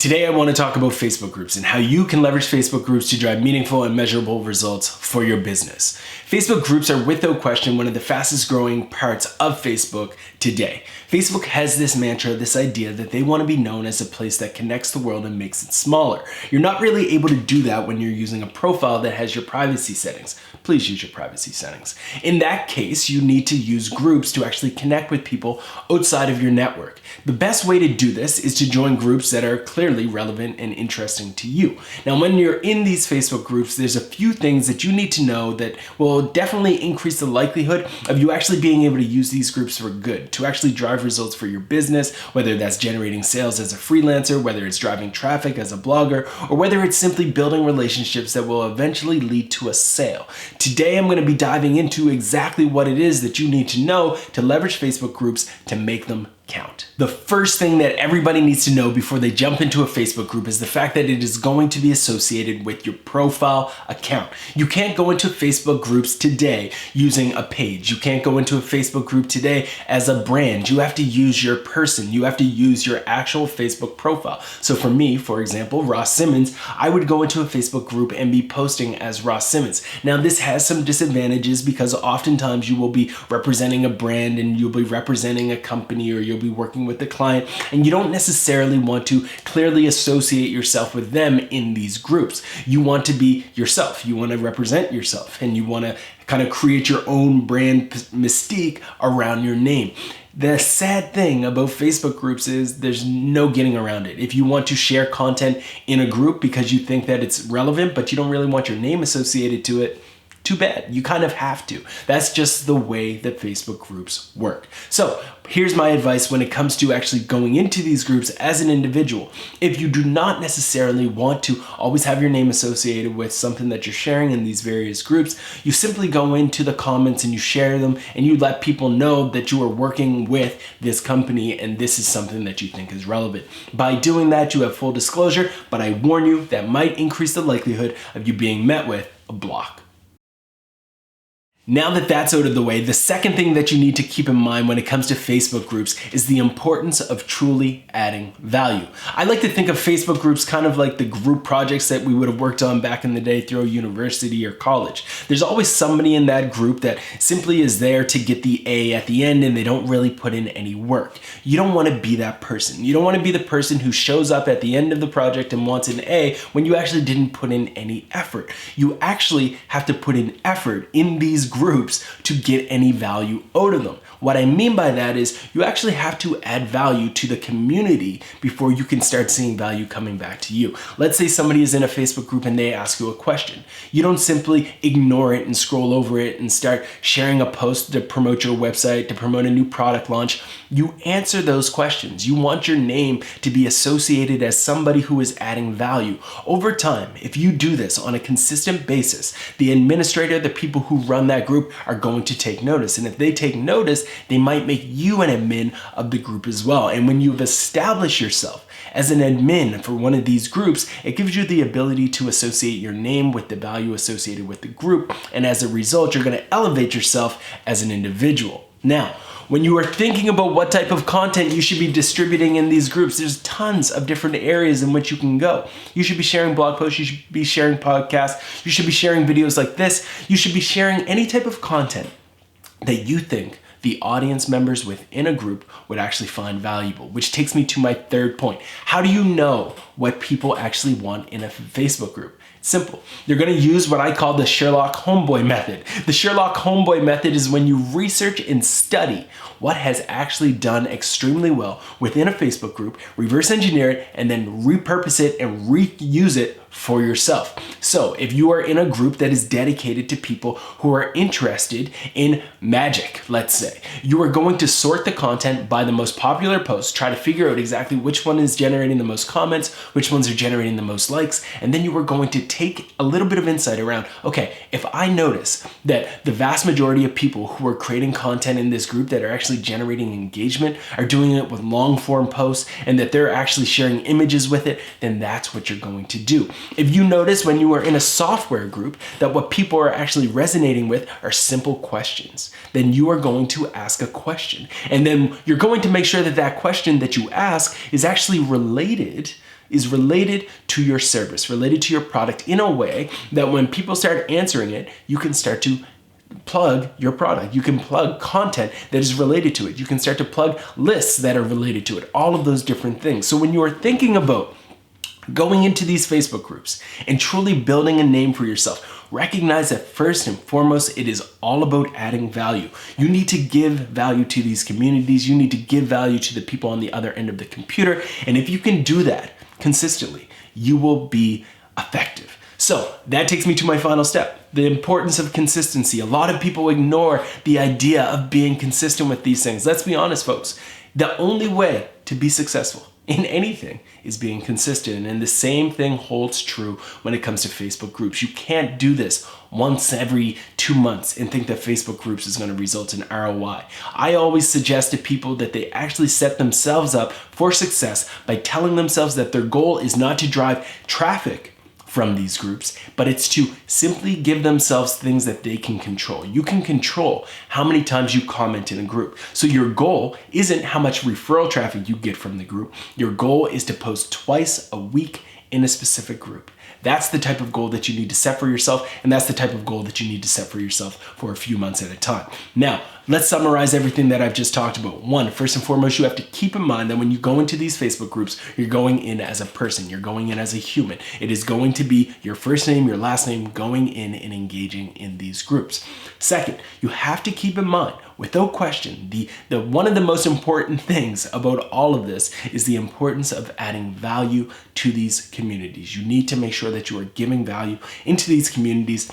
Today I want to talk about Facebook groups and how you can leverage Facebook groups to drive meaningful and measurable results for your business. Facebook groups are without question one of the fastest growing parts of Facebook today. Facebook has this mantra, this idea that they want to be known as a place that connects the world and makes it smaller. You're not really able to do that when you're using a profile that has your privacy settings. Please use your privacy settings. In that case, you need to use groups to actually connect with people outside of your network. The best way to do this is to join groups that are clearly relevant and interesting to you. Now, when you're in these Facebook groups, there's a few things that you need to know that will definitely increase the likelihood of you actually being able to use these groups for good, to actually drive results for your business, whether that's generating sales as a freelancer, whether it's driving traffic as a blogger, or whether it's simply building relationships that will eventually lead to a sale. Today, I'm going to be diving into exactly what it is that you need to know to leverage Facebook groups to make them count. The first thing that everybody needs to know before they jump into a Facebook group is the fact that it is going to be associated with your profile account. You can't go into Facebook groups today using a page. You can't go into a Facebook group today as a brand. You have to use your person. You have to use your actual Facebook profile. So for me, for example, Ross Simmons, I would go into a Facebook group and be posting as Ross Simmons. Now this has some disadvantages because oftentimes you will be representing a brand and you'll be representing a company, or you'll be working with the client, and you don't necessarily want to clearly associate yourself with them in these groups. You want to be yourself. You want to represent yourself, and you want to kind of create your own brand mystique around your name. The sad thing about Facebook groups is there's no getting around it. If you want to share content in a group because you think that it's relevant, but you don't really want your name associated to it, too bad. You kind of have to. That's just the way that Facebook groups work. So here's my advice when it comes to actually going into these groups as an individual. If you do not necessarily want to always have your name associated with something that you're sharing in these various groups, you simply go into the comments and you share them and you let people know that you are working with this company and this is something that you think is relevant. By doing that, you have full disclosure, but I warn you that might increase the likelihood of you being met with a block. Now that that's out of the way, the second thing that you need to keep in mind when it comes to Facebook groups is the importance of truly adding value. I like to think of Facebook groups kind of like the group projects that we would have worked on back in the day through university or college. There's always somebody in that group that simply is there to get the A at the end and they don't really put in any work. You don't want to be that person. You don't want to be the person who shows up at the end of the project and wants an A when you actually didn't put in any effort. You actually have to put in effort in these groups to get any value out of them. What I mean by that is you actually have to add value to the community before you can start seeing value coming back to you. Let's say somebody is in a Facebook group and they ask you a question. You don't simply ignore it and scroll over it and start sharing a post to promote your website, to promote a new product launch. You answer those questions. You want your name to be associated as somebody who is adding value. Over time, if you do this on a consistent basis, the administrator, the people who run that group are going to take notice. And if they take notice, they might make you an admin of the group as well. And when you've established yourself as an admin for one of these groups, it gives you the ability to associate your name with the value associated with the group. And as a result, you're going to elevate yourself as an individual. Now, when you are thinking about what type of content you should be distributing in these groups, there's tons of different areas in which you can go. You should be sharing blog posts, you should be sharing podcasts, you should be sharing videos like this, you should be sharing any type of content that you think the audience members within a group would actually find valuable, which takes me to my third point. How do you know what people actually want in a Facebook group? Simple. You're going to use what I call the Sherlock Homeboy method. The Sherlock Homeboy method is when you research and study what has actually done extremely well within a Facebook group, reverse engineer it, and then repurpose it and reuse it for yourself. So if you are in a group that is dedicated to people who are interested in magic, let's say, you are going to sort the content by the most popular posts, try to figure out exactly which one is generating the most comments, which ones are generating the most likes, and then you are going to take a little bit of insight around, okay, if I notice that the vast majority of people who are creating content in this group that are actually generating engagement are doing it with long form posts and that they're actually sharing images with it, then that's what you're going to do. If you notice when you are in a software group that what people are actually resonating with are simple questions, then you are going to ask a question. And then you're going to make sure that that question that you ask is actually related is related to your service, related to your product in a way that when people start answering it, you can start to plug your product. You can plug content that is related to it. You can start to plug lists that are related to it, all of those different things. So when you are thinking about going into these Facebook groups and truly building a name for yourself, recognize that first and foremost, it is all about adding value. You need to give value to these communities. You need to give value to the people on the other end of the computer. And if you can do that consistently, you will be effective. So that takes me to my final step, the importance of consistency. A lot of people ignore the idea of being consistent with these things. Let's be honest, folks. The only way to be successful in anything is being consistent. And the same thing holds true when it comes to Facebook groups. You can't do this once every 2 months and think that Facebook groups is going to result in ROI. I always suggest to people that they actually set themselves up for success by telling themselves that their goal is not to drive traffic from these groups, but it's to simply give themselves things that they can control. You can control how many times you comment in a group. So your goal isn't how much referral traffic you get from the group. Your goal is to post twice a week in a specific group. That's the type of goal that you need to set for yourself, and that's the type of goal that you need to set for yourself for a few months at a time. Now, let's summarize everything that I've just talked about. One, first and foremost, you have to keep in mind that when you go into these Facebook groups, you're going in as a person, you're going in as a human. It is going to be your first name, your last name, going in and engaging in these groups. Second, you have to keep in mind, without question, the one of the most important things about all of this is the importance of adding value to these communities. You need to make sure that you are giving value into these communities,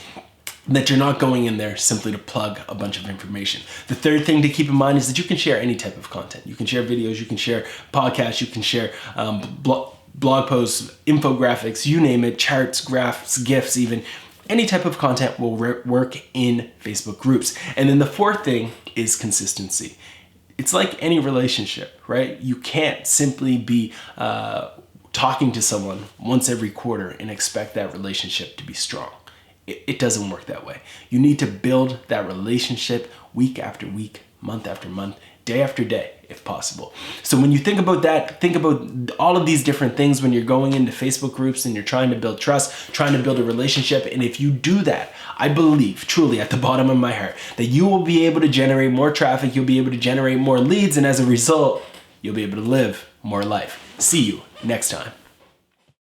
that you're not going in there simply to plug a bunch of information. The third thing to keep in mind is that you can share any type of content. You can share videos, you can share podcasts, you can share blog posts, infographics, you name it, charts, graphs, GIFs even. Any type of content will work in Facebook groups. And then the fourth thing is consistency. It's like any relationship, right? You can't simply be talking to someone once every quarter and expect that relationship to be strong. It doesn't work that way. You need to build that relationship week after week, month after month, day after day, if possible. So when you think about that, think about all of these different things when you're going into Facebook groups and you're trying to build trust, trying to build a relationship. And if you do that, I believe truly at the bottom of my heart that you will be able to generate more traffic, you'll be able to generate more leads, and as a result, you'll be able to live more life. See you next time.